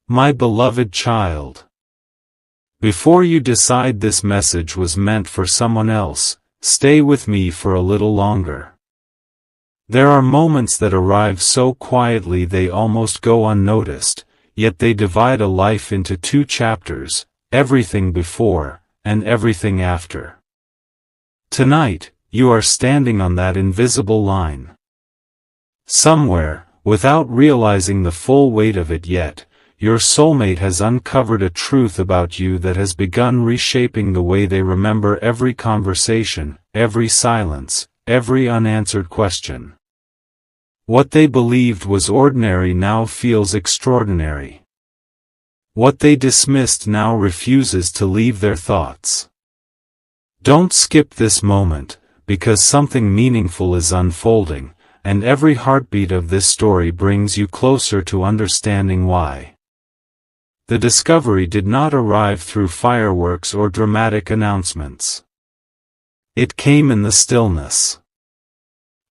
My beloved child. Before you decide this message was meant for someone else, stay with me for a little longer. There are moments that arrive so quietly they almost go unnoticed, yet they divide a life into two chapters, everything before, and everything after. Tonight, you are standing on that invisible line. Somewhere, without realizing the full weight of it yet, your soulmate has uncovered a truth about you that has begun reshaping the way they remember every conversation, every silence, every unanswered question. What they believed was ordinary now feels extraordinary. What they dismissed now refuses to leave their thoughts. Don't skip this moment, because something meaningful is unfolding, and every heartbeat of this story brings you closer to understanding why. The discovery did not arrive through fireworks or dramatic announcements. It came in the stillness.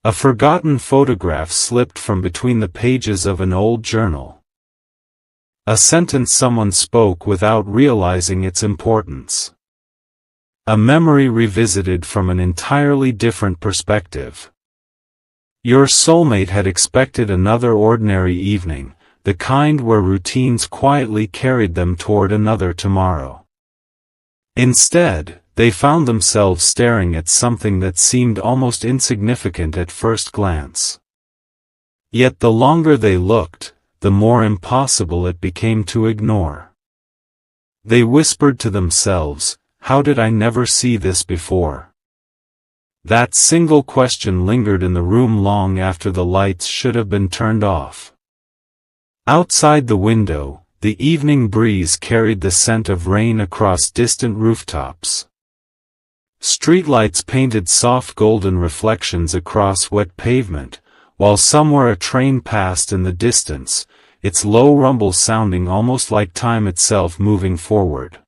A forgotten photograph slipped from between the pages of an old journal. A sentence someone spoke without realizing its importance. A memory revisited from an entirely different perspective. Your soulmate had expected another ordinary evening, the kind where routines quietly carried them toward another tomorrow. Instead, they found themselves staring at something that seemed almost insignificant at first glance. Yet the longer they looked, the more impossible it became to ignore. They whispered to themselves, "How did I never see this before?" That single question lingered in the room long after the lights should have been turned off. Outside the window, the evening breeze carried the scent of rain across distant rooftops. Streetlights painted soft golden reflections across wet pavement, while somewhere a train passed in the distance, its low rumble sounding almost like time itself moving forward.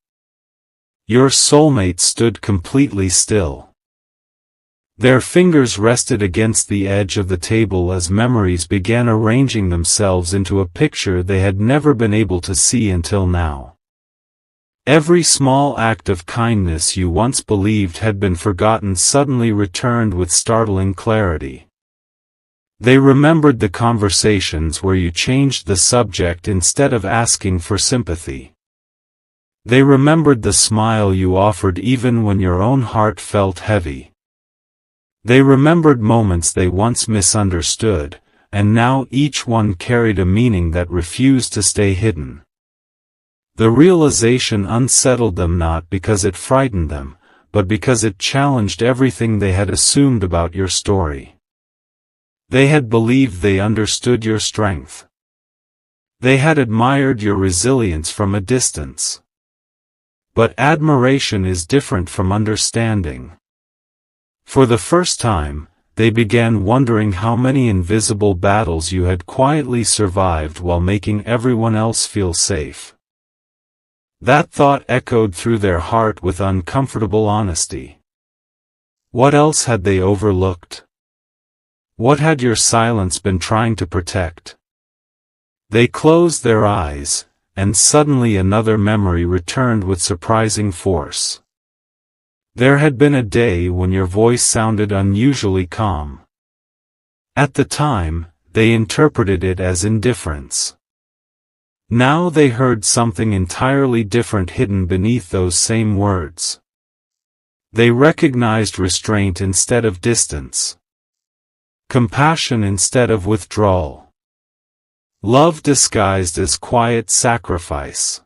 Your soulmate stood completely still. Their fingers rested against the edge of the table as memories began arranging themselves into a picture they had never been able to see until now. Every small act of kindness you once believed had been forgotten suddenly returned with startling clarity. They remembered the conversations where you changed the subject instead of asking for sympathy. They remembered the smile you offered even when your own heart felt heavy. They remembered moments they once misunderstood, and now each one carried a meaning that refused to stay hidden. The realization unsettled them not because it frightened them, but because it challenged everything they had assumed about your story. They had believed they understood your strength. They had admired your resilience from a distance. But admiration is different from understanding. For the first time, they began wondering how many invisible battles you had quietly survived while making everyone else feel safe. That thought echoed through their heart with uncomfortable honesty. What else had they overlooked? What had your silence been trying to protect? They closed their eyes, and suddenly another memory returned with surprising force. There had been a day when your voice sounded unusually calm. At the time, they interpreted it as indifference. Now they heard something entirely different hidden beneath those same words. They recognized restraint instead of distance. Compassion instead of withdrawal. Love disguised as quiet sacrifice.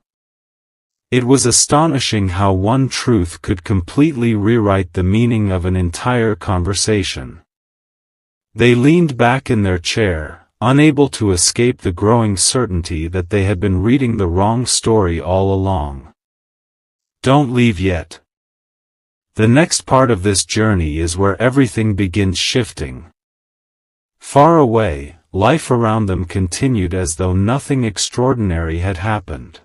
It was astonishing how one truth could completely rewrite the meaning of an entire conversation. They leaned back in their chair, unable to escape the growing certainty that they had been reading the wrong story all along. Don't leave yet. The next part of this journey is where everything begins shifting. Far away, life around them continued as though nothing extraordinary had happened.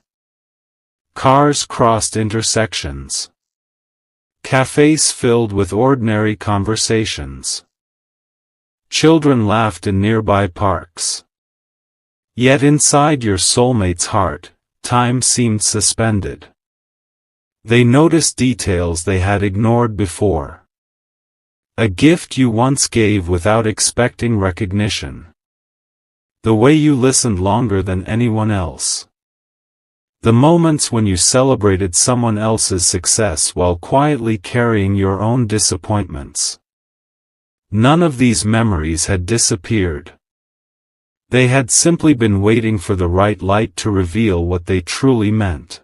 Cars crossed intersections. Cafes filled with ordinary conversations. Children laughed in nearby parks. Yet inside your soulmate's heart, time seemed suspended. They noticed details they had ignored before. A gift you once gave without expecting recognition. The way you listened longer than anyone else. The moments when you celebrated someone else's success while quietly carrying your own disappointments. None of these memories had disappeared. They had simply been waiting for the right light to reveal what they truly meant.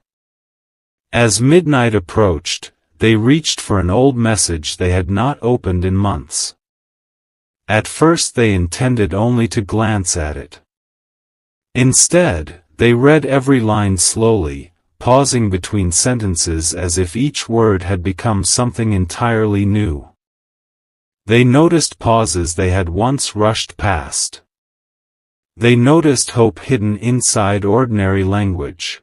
As midnight approached, they reached for an old message they had not opened in months. At first they intended only to glance at it. Instead, they read every line slowly, pausing between sentences as if each word had become something entirely new. They noticed pauses they had once rushed past. They noticed hope hidden inside ordinary language.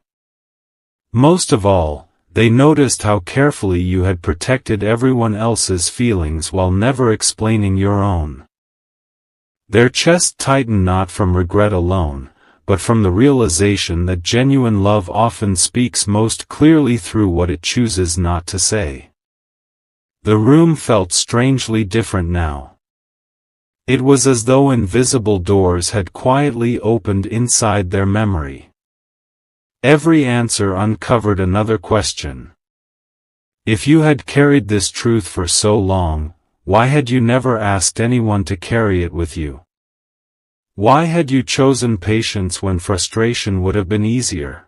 Most of all, they noticed how carefully you had protected everyone else's feelings while never explaining your own. Their chest tightened not from regret alone, but from the realization that genuine love often speaks most clearly through what it chooses not to say. The room felt strangely different now. It was as though invisible doors had quietly opened inside their memory. Every answer uncovered another question. If you had carried this truth for so long, why had you never asked anyone to carry it with you? Why had you chosen patience when frustration would have been easier?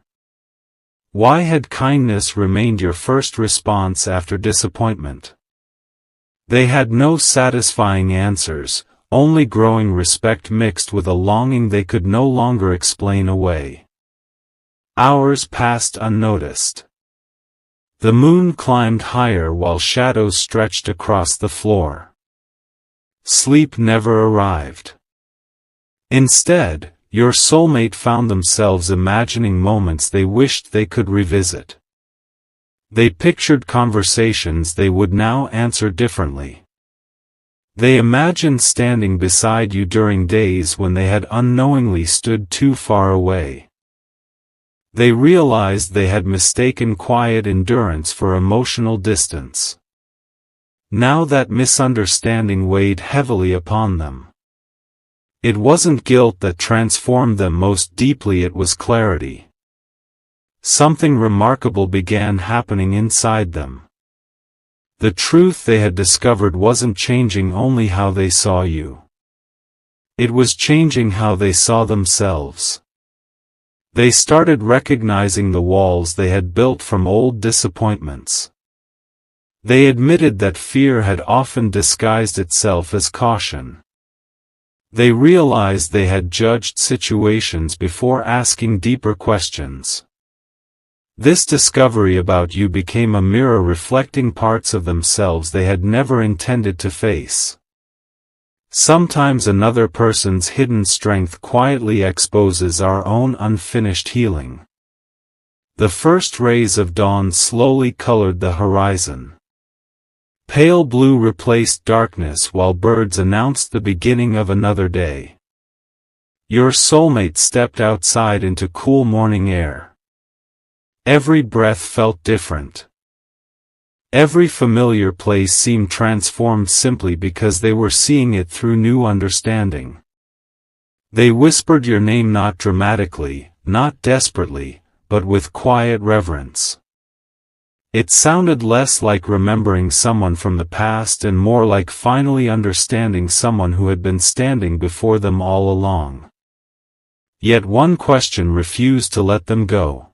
Why had kindness remained your first response after disappointment? They had no satisfying answers, only growing respect mixed with a longing they could no longer explain away. Hours passed unnoticed. The moon climbed higher while shadows stretched across the floor. Sleep never arrived. Instead, your soulmate found themselves imagining moments they wished they could revisit. They pictured conversations they would now answer differently. They imagined standing beside you during days when they had unknowingly stood too far away. They realized they had mistaken quiet endurance for emotional distance. Now that misunderstanding weighed heavily upon them. It wasn't guilt that transformed them most deeply, it was clarity. Something remarkable began happening inside them. The truth they had discovered wasn't changing only how they saw you. It was changing how they saw themselves. They started recognizing the walls they had built from old disappointments. They admitted that fear had often disguised itself as caution. They realized they had judged situations before asking deeper questions. This discovery about you became a mirror reflecting parts of themselves they had never intended to face. Sometimes another person's hidden strength quietly exposes our own unfinished healing. The first rays of dawn slowly colored the horizon. Pale blue replaced darkness while birds announced the beginning of another day. Your soulmate stepped outside into cool morning air. Every breath felt different. Every familiar place seemed transformed simply because they were seeing it through new understanding. They whispered your name not dramatically, not desperately, but with quiet reverence. It sounded less like remembering someone from the past and more like finally understanding someone who had been standing before them all along. Yet one question refused to let them go.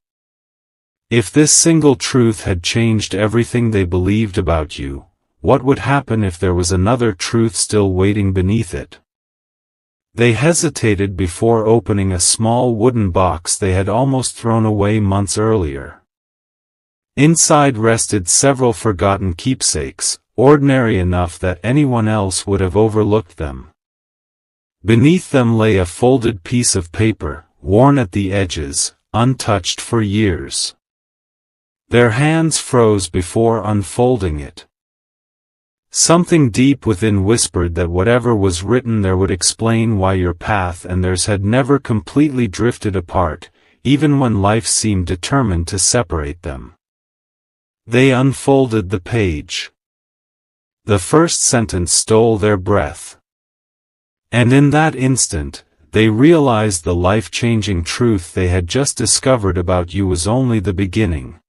If this single truth had changed everything they believed about you, what would happen if there was another truth still waiting beneath it? They hesitated before opening a small wooden box they had almost thrown away months earlier. Inside rested several forgotten keepsakes, ordinary enough that anyone else would have overlooked them. Beneath them lay a folded piece of paper, worn at the edges, untouched for years. Their hands froze before unfolding it. Something deep within whispered that whatever was written there would explain why your path and theirs had never completely drifted apart, even when life seemed determined to separate them. They unfolded the page. The first sentence stole their breath. And in that instant, they realized the life-changing truth they had just discovered about you was only the beginning.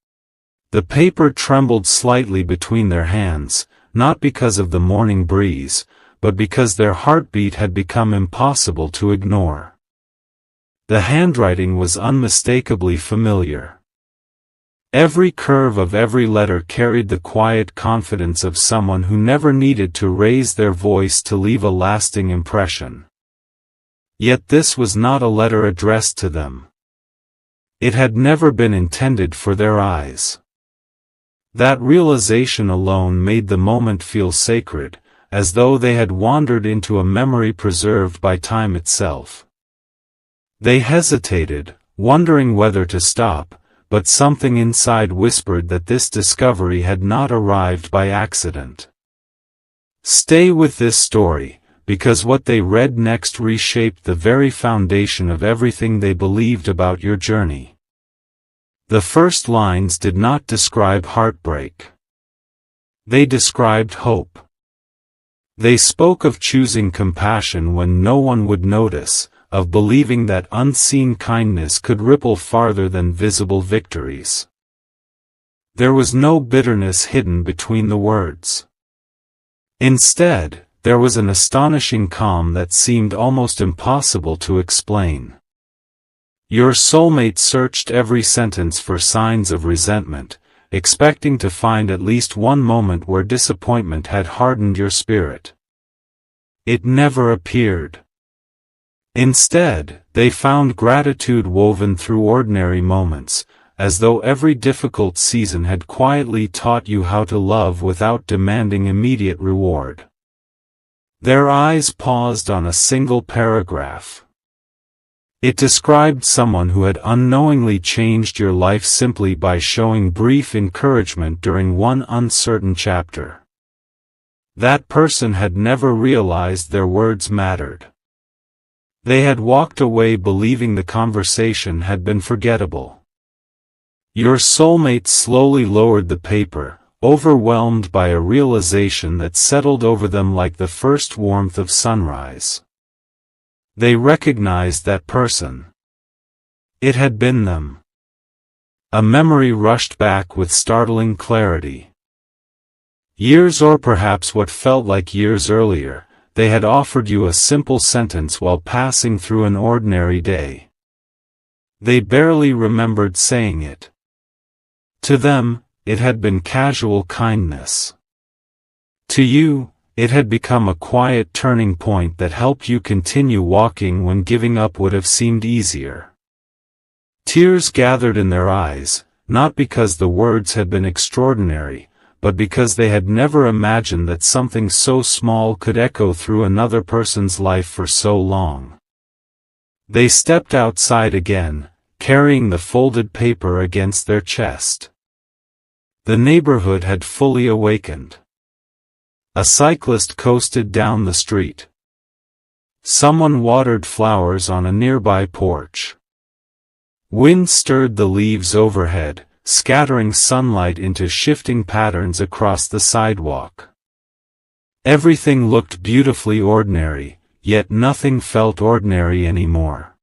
The paper trembled slightly between their hands, not because of the morning breeze, but because their heartbeat had become impossible to ignore. The handwriting was unmistakably familiar. Every curve of every letter carried the quiet confidence of someone who never needed to raise their voice to leave a lasting impression. Yet this was not a letter addressed to them. It had never been intended for their eyes. That realization alone made the moment feel sacred, as though they had wandered into a memory preserved by time itself. They hesitated, wondering whether to stop, but something inside whispered that this discovery had not arrived by accident. Stay with this story, because what they read next reshaped the very foundation of everything they believed about your journey. The first lines did not describe heartbreak. They described hope. They spoke of choosing compassion when no one would notice, of believing that unseen kindness could ripple farther than visible victories. There was no bitterness hidden between the words. Instead, there was an astonishing calm that seemed almost impossible to explain. Your soulmate searched every sentence for signs of resentment, expecting to find at least one moment where disappointment had hardened your spirit. It never appeared. Instead, they found gratitude woven through ordinary moments, as though every difficult season had quietly taught you how to love without demanding immediate reward. Their eyes paused on a single paragraph. It described someone who had unknowingly changed your life simply by showing brief encouragement during one uncertain chapter. That person had never realized their words mattered. They had walked away believing the conversation had been forgettable. Your soulmate slowly lowered the paper, overwhelmed by a realization that settled over them like the first warmth of sunrise. They recognized that person. It had been them. A memory rushed back with startling clarity. Years, or perhaps what felt like years earlier, they had offered you a simple sentence while passing through an ordinary day. They barely remembered saying it. To them, it had been casual kindness. To you, it had become a quiet turning point that helped you continue walking when giving up would have seemed easier. Tears gathered in their eyes, not because the words had been extraordinary, but because they had never imagined that something so small could echo through another person's life for so long. They stepped outside again, carrying the folded paper against their chest. The neighborhood had fully awakened. A cyclist coasted down the street. Someone watered flowers on a nearby porch. Wind stirred the leaves overhead, scattering sunlight into shifting patterns across the sidewalk. Everything looked beautifully ordinary, yet nothing felt ordinary anymore.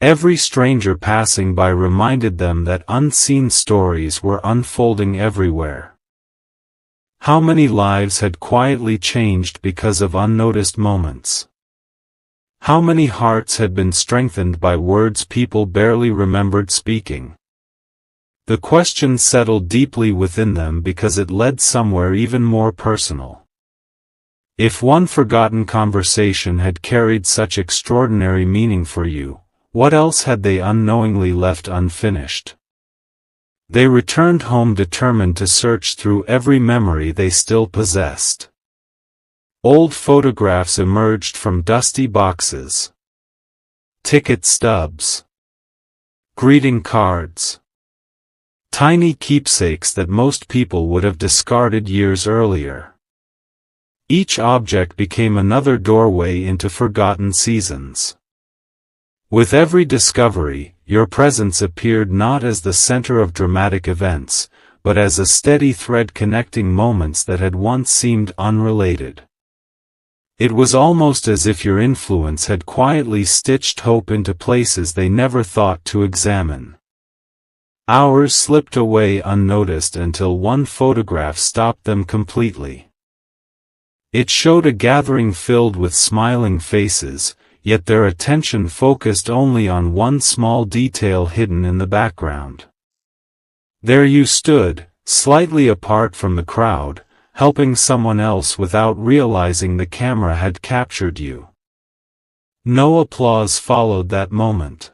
Every stranger passing by reminded them that unseen stories were unfolding everywhere. How many lives had quietly changed because of unnoticed moments? How many hearts had been strengthened by words people barely remembered speaking? The question settled deeply within them because it led somewhere even more personal. If one forgotten conversation had carried such extraordinary meaning for you, what else had they unknowingly left unfinished? They returned home determined to search through every memory they still possessed. Old photographs emerged from dusty boxes. Ticket stubs. Greeting cards. Tiny keepsakes that most people would have discarded years earlier. Each object became another doorway into forgotten seasons. With every discovery, your presence appeared not as the center of dramatic events, but as a steady thread connecting moments that had once seemed unrelated. It was almost as if your influence had quietly stitched hope into places they never thought to examine. Hours slipped away unnoticed until one photograph stopped them completely. It showed a gathering filled with smiling faces, yet their attention focused only on one small detail hidden in the background. There you stood, slightly apart from the crowd, helping someone else without realizing the camera had captured you. No applause followed that moment.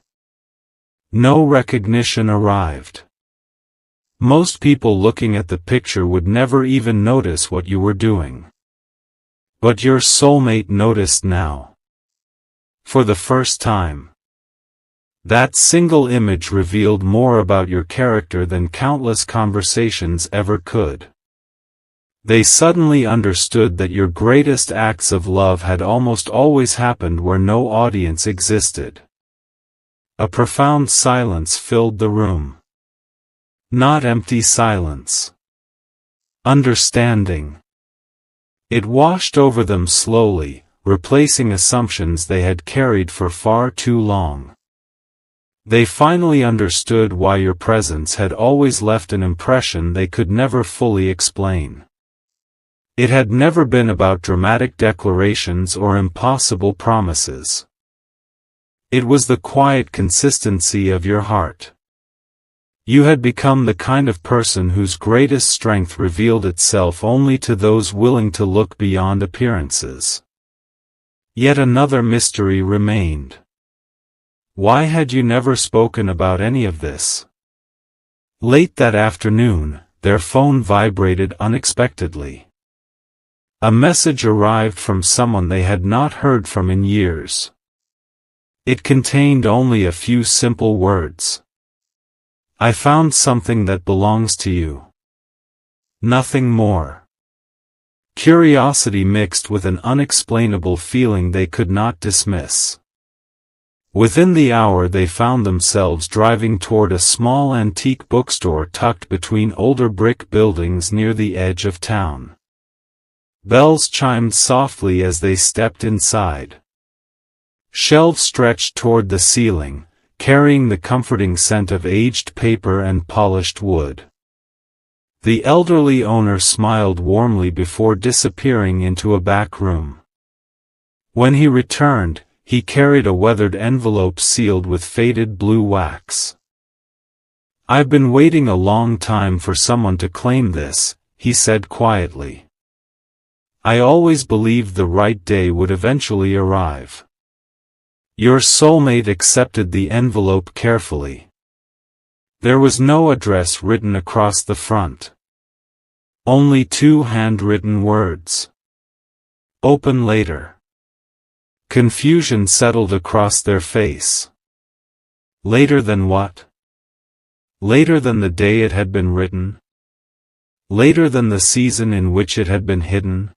No recognition arrived. Most people looking at the picture would never even notice what you were doing. But your soulmate noticed now. For the first time. That single image revealed more about your character than countless conversations ever could. They suddenly understood that your greatest acts of love had almost always happened where no audience existed. A profound silence filled the room. Not empty silence. Understanding. It washed over them slowly, replacing assumptions they had carried for far too long. They finally understood why your presence had always left an impression they could never fully explain. It had never been about dramatic declarations or impossible promises. It was the quiet consistency of your heart. You had become the kind of person whose greatest strength revealed itself only to those willing to look beyond appearances. Yet another mystery remained. Why had you never spoken about any of this? Late that afternoon, their phone vibrated unexpectedly. A message arrived from someone they had not heard from in years. It contained only a few simple words. I found something that belongs to you. Nothing more. Curiosity mixed with an unexplainable feeling they could not dismiss. Within the hour they found themselves driving toward a small antique bookstore tucked between older brick buildings near the edge of town. Bells chimed softly as they stepped inside. Shelves stretched toward the ceiling, carrying the comforting scent of aged paper and polished wood. The elderly owner smiled warmly before disappearing into a back room. When he returned, he carried a weathered envelope sealed with faded blue wax. I've been waiting a long time for someone to claim this, he said quietly. I always believed the right day would eventually arrive. Your soulmate accepted the envelope carefully. There was no address written across the front. Only 2 handwritten words. Open later. Confusion settled across their face. Later than what? Later than the day it had been written? Later than the season in which it had been hidden?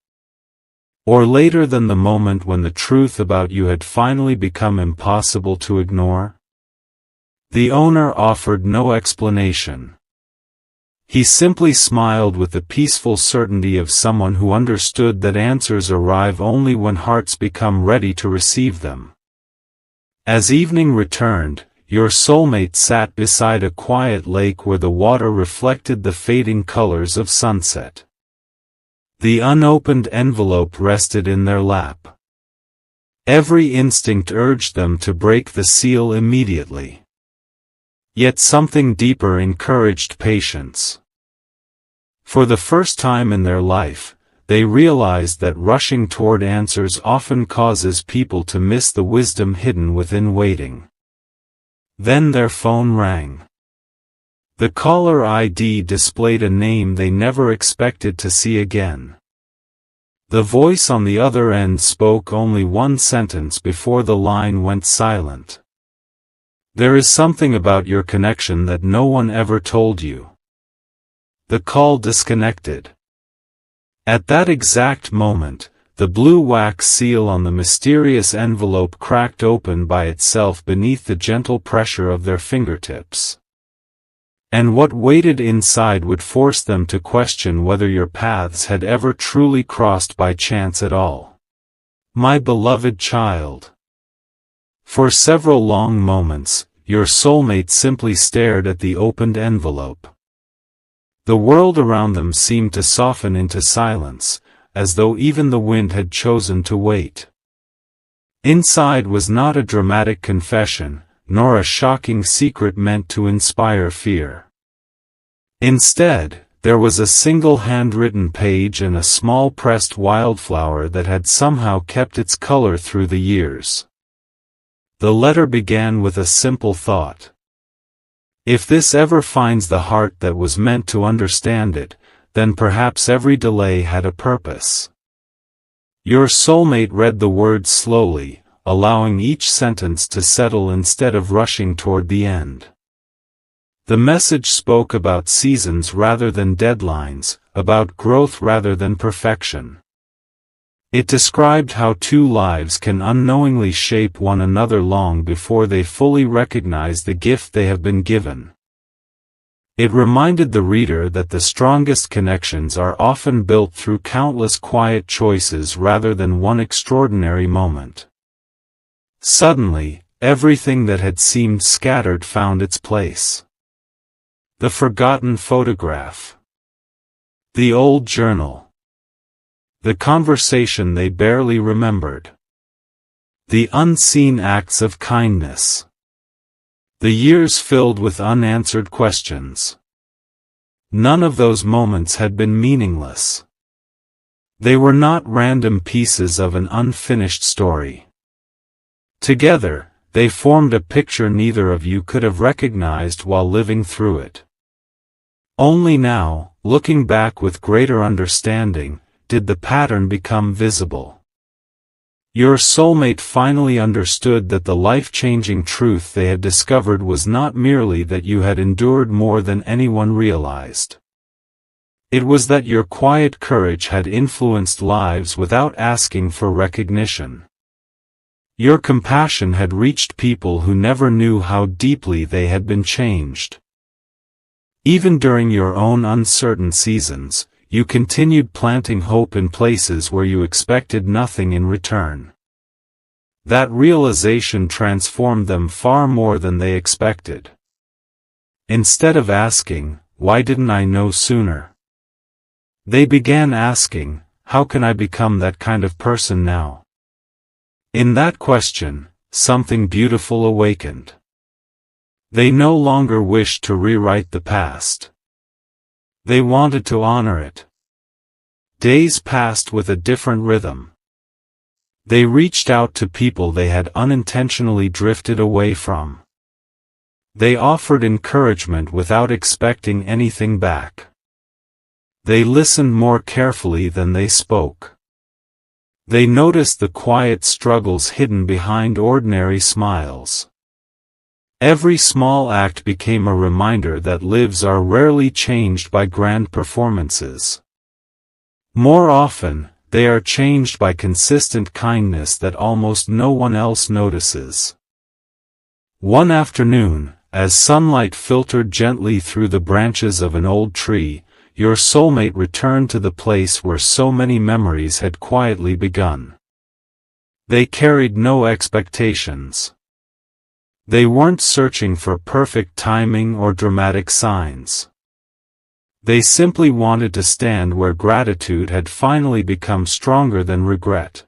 Or later than the moment when the truth about you had finally become impossible to ignore? The owner offered no explanation. He simply smiled with the peaceful certainty of someone who understood that answers arrive only when hearts become ready to receive them. As evening returned, your soulmate sat beside a quiet lake where the water reflected the fading colors of sunset. The unopened envelope rested in their lap. Every instinct urged them to break the seal immediately. Yet something deeper encouraged patience. For the first time in their life, they realized that rushing toward answers often causes people to miss the wisdom hidden within waiting. Then their phone rang. The caller ID displayed a name they never expected to see again. The voice on the other end spoke only one sentence before the line went silent. There is something about your connection that no one ever told you. The call disconnected. At that exact moment, the blue wax seal on the mysterious envelope cracked open by itself beneath the gentle pressure of their fingertips. And what waited inside would force them to question whether your paths had ever truly crossed by chance at all. My beloved child. For several long moments, your soulmate simply stared at the opened envelope. The world around them seemed to soften into silence, as though even the wind had chosen to wait. Inside was not a dramatic confession, nor a shocking secret meant to inspire fear. Instead, there was a single handwritten page and a small pressed wildflower that had somehow kept its color through the years. The letter began with a simple thought. If this ever finds the heart that was meant to understand it, then perhaps every delay had a purpose. Your soulmate read the words slowly, allowing each sentence to settle instead of rushing toward the end. The message spoke about seasons rather than deadlines, about growth rather than perfection. It described how two lives can unknowingly shape one another long before they fully recognize the gift they have been given. It reminded the reader that the strongest connections are often built through countless quiet choices rather than one extraordinary moment. Suddenly, everything that had seemed scattered found its place. The forgotten photograph. The old journal. The conversation they barely remembered. The unseen acts of kindness. The years filled with unanswered questions. None of those moments had been meaningless. They were not random pieces of an unfinished story. Together, they formed a picture neither of you could have recognized while living through it. Only now, looking back with greater understanding, did the pattern become visible. Your soulmate finally understood that the life-changing truth they had discovered was not merely that you had endured more than anyone realized. It was that your quiet courage had influenced lives without asking for recognition. Your compassion had reached people who never knew how deeply they had been changed. Even during your own uncertain seasons, you continued planting hope in places where you expected nothing in return. That realization transformed them far more than they expected. Instead of asking, "Why didn't I know sooner?" they began asking, "How can I become that kind of person now?" In that question, something beautiful awakened. They no longer wished to rewrite the past. They wanted to honor it. Days passed with a different rhythm. They reached out to people they had unintentionally drifted away from. They offered encouragement without expecting anything back. They listened more carefully than they spoke. They noticed the quiet struggles hidden behind ordinary smiles. Every small act became a reminder that lives are rarely changed by grand performances. More often, they are changed by consistent kindness that almost no one else notices. One afternoon, as sunlight filtered gently through the branches of an old tree, your soulmate returned to the place where so many memories had quietly begun. They carried no expectations. They weren't searching for perfect timing or dramatic signs. They simply wanted to stand where gratitude had finally become stronger than regret.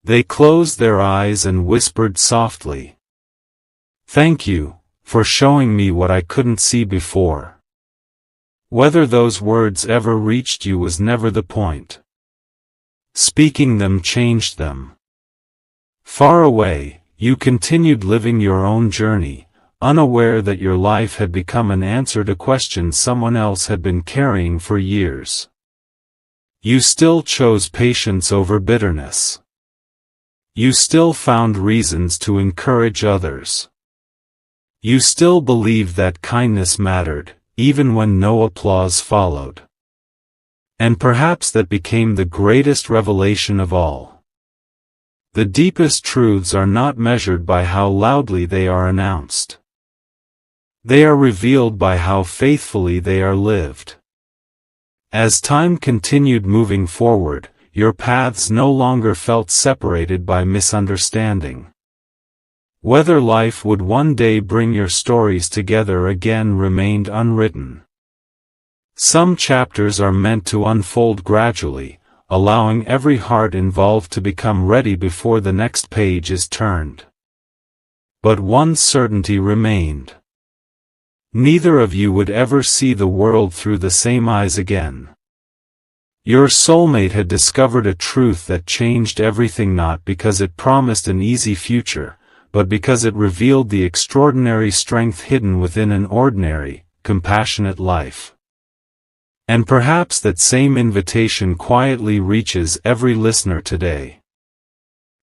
They closed their eyes and whispered softly, "Thank you, for showing me what I couldn't see before." Whether those words ever reached you was never the point. Speaking them changed them. Far away, you continued living your own journey, unaware that your life had become an answer to questions someone else had been carrying for years. You still chose patience over bitterness. You still found reasons to encourage others. You still believed that kindness mattered, even when no applause followed. And perhaps that became the greatest revelation of all. The deepest truths are not measured by how loudly they are announced. They are revealed by how faithfully they are lived. As time continued moving forward, your paths no longer felt separated by misunderstanding. Whether life would one day bring your stories together again remained unwritten. Some chapters are meant to unfold gradually, allowing every heart involved to become ready before the next page is turned. But one certainty remained. Neither of you would ever see the world through the same eyes again. Your soulmate had discovered a truth that changed everything, not because it promised an easy future, but because it revealed the extraordinary strength hidden within an ordinary, compassionate life. And perhaps that same invitation quietly reaches every listener today.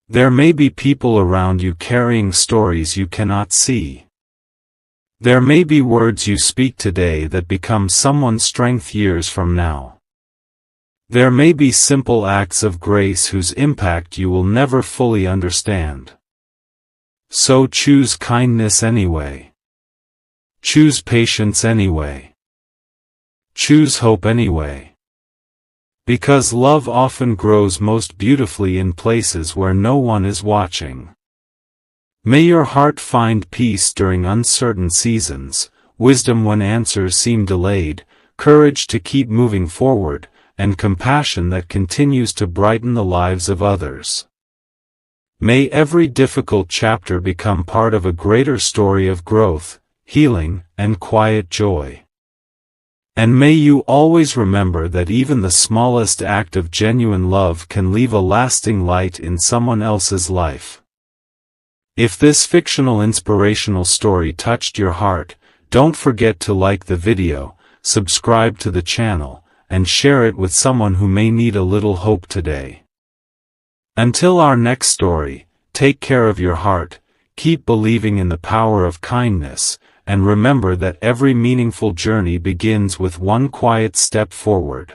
There may be people around you carrying stories you cannot see. There may be words you speak today that become someone's strength years from now. There may be simple acts of grace whose impact you will never fully understand. So choose kindness anyway. Choose patience anyway. Choose hope anyway. Because love often grows most beautifully in places where no one is watching. May your heart find peace during uncertain seasons, wisdom when answers seem delayed, courage to keep moving forward, and compassion that continues to brighten the lives of others. May every difficult chapter become part of a greater story of growth, healing, and quiet joy. And may you always remember that even the smallest act of genuine love can leave a lasting light in someone else's life. If this fictional inspirational story touched your heart, don't forget to like the video, subscribe to the channel, and share it with someone who may need a little hope today. Until our next story, take care of your heart, keep believing in the power of kindness, and remember that every meaningful journey begins with one quiet step forward.